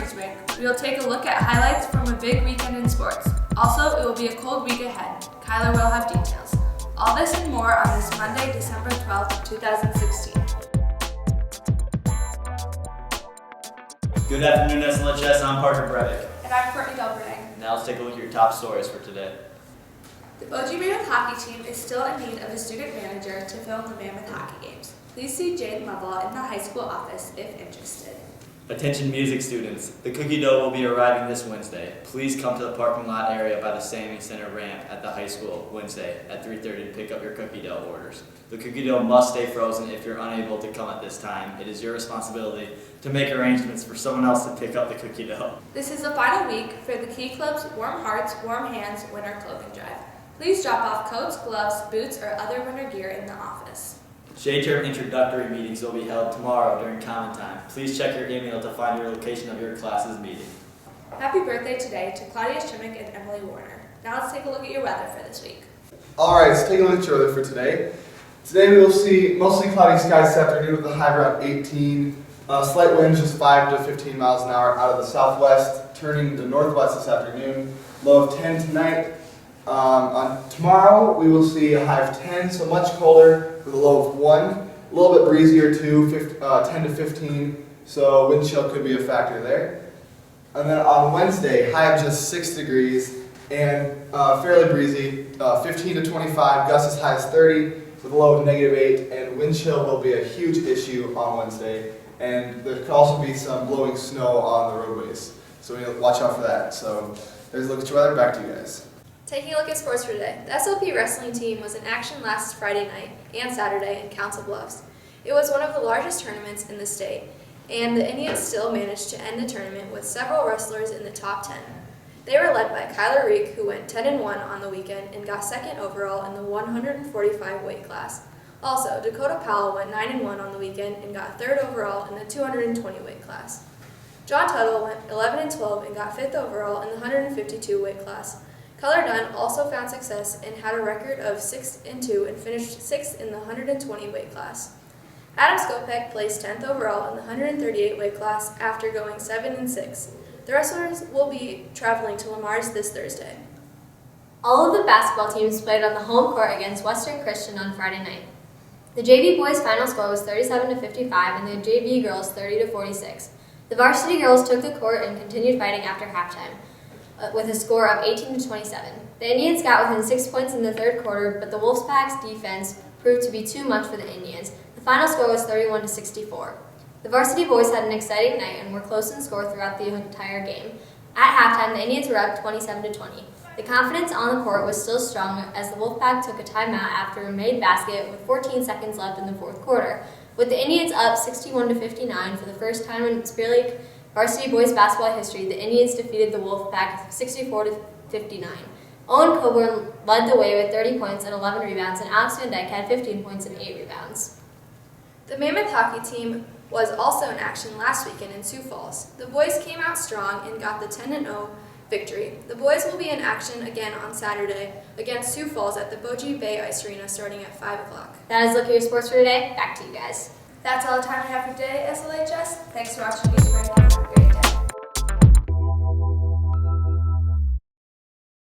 Newsbreak. We will take a look at highlights from a big weekend in sports. Also, it will be a cold week ahead. Kyler will have details. All this and more on this Monday, December 12th, 2016. Good afternoon, SLHS. I'm Parker Brevick. And I'm Courtney Delberding. Now let's take a look at your top stories for today. The Bogie Mammoth hockey team is still in need of a student manager to film the Mammoth hockey games. Please see Jane Lovell in the high school office if interested. Attention music students, the cookie dough will be arriving this Wednesday. Please come to the parking lot area by the Sammy Center ramp at the high school Wednesday at 3:30 to pick up your cookie dough orders. The cookie dough must stay frozen if you're unable to come at this time. It is your responsibility to make arrangements for someone else to pick up the cookie dough. This is the final week for the Key Club's Warm Hearts, Warm Hands winter clothing drive. Please drop off coats, gloves, boots, or other winter gear in the office. Shade term introductory meetings will be held tomorrow during common time. Please check your email to find your location of your class's meeting. Happy birthday today to Claudia Schimmick and Emily Warner. Now let's take a look at your weather for this week. Alright, let's take a look at your weather for today. Today we will see mostly cloudy skies this afternoon with a high around 18. Slight winds just 5 to 15 miles an hour out of the southwest, turning to northwest this afternoon. Low of 10 tonight. On tomorrow we will see a high of 10, so much colder with a low of 1. A little bit breezier too, 10 to 15, so wind chill could be a factor there. And then on Wednesday, high of just 6 degrees and fairly breezy, 15 to 25, gusts as high as 30 with a low of -8, and wind chill will be a huge issue on Wednesday. And there could also be some blowing snow on the roadways, so we need to watch out for that. So there's a look at your weather. Back to you guys. Taking a look at sports for today, the SLP wrestling team was in action last Friday night and Saturday in Council Bluffs. It was one of the largest tournaments in the state, and the Indians still managed to end the tournament with several wrestlers in the top 10. They were led by Kyler Reek, who went 10-1 on the weekend and got second overall in the 145 weight class. Also, Dakota Powell went 9-1 on the weekend and got third overall in the 220 weight class. John Tuttle went 11-12 and got fifth overall in the 152 weight class. Keller Dunn also found success and had a record of 6-2 and finished 6th in the 120 weight class. Adam Skopek placed 10th overall in the 138 weight class after going 7-6. The wrestlers will be traveling to Lamar's this Thursday. All of the basketball teams played on the home court against Western Christian on Friday night. The JV boys' final score was 37-55 and the JV girls 30-46. The varsity girls took the court and continued fighting after halftime, with a score of 18-27. The Indians got within 6 points in the third quarter, but the Wolfpack's defense proved to be too much for the Indians. The final score was 31-64. The varsity boys had an exciting night and were close in score throughout the entire game. At halftime, the Indians were up 27-20. The confidence on the court was still strong as the Wolfpack took a timeout after a made basket with 14 seconds left in the fourth quarter. With the Indians up 61-59 for the first time in Spear League varsity boys basketball history, the Indians defeated the Wolfpack 64-59. Owen Coburn led the way with 30 points and 11 rebounds, and Alex Van Dyke had 15 points and 8 rebounds. The Mammoth hockey team was also in action last weekend in Sioux Falls. The boys came out strong and got the 10-0 victory. The boys will be in action again on Saturday against Sioux Falls at the Bogie Bay Ice Arena starting at 5 o'clock. That is a look at your sports for today. Back to you guys. That's all the time we have for today, SLHS. Thanks for watching Newsbreak.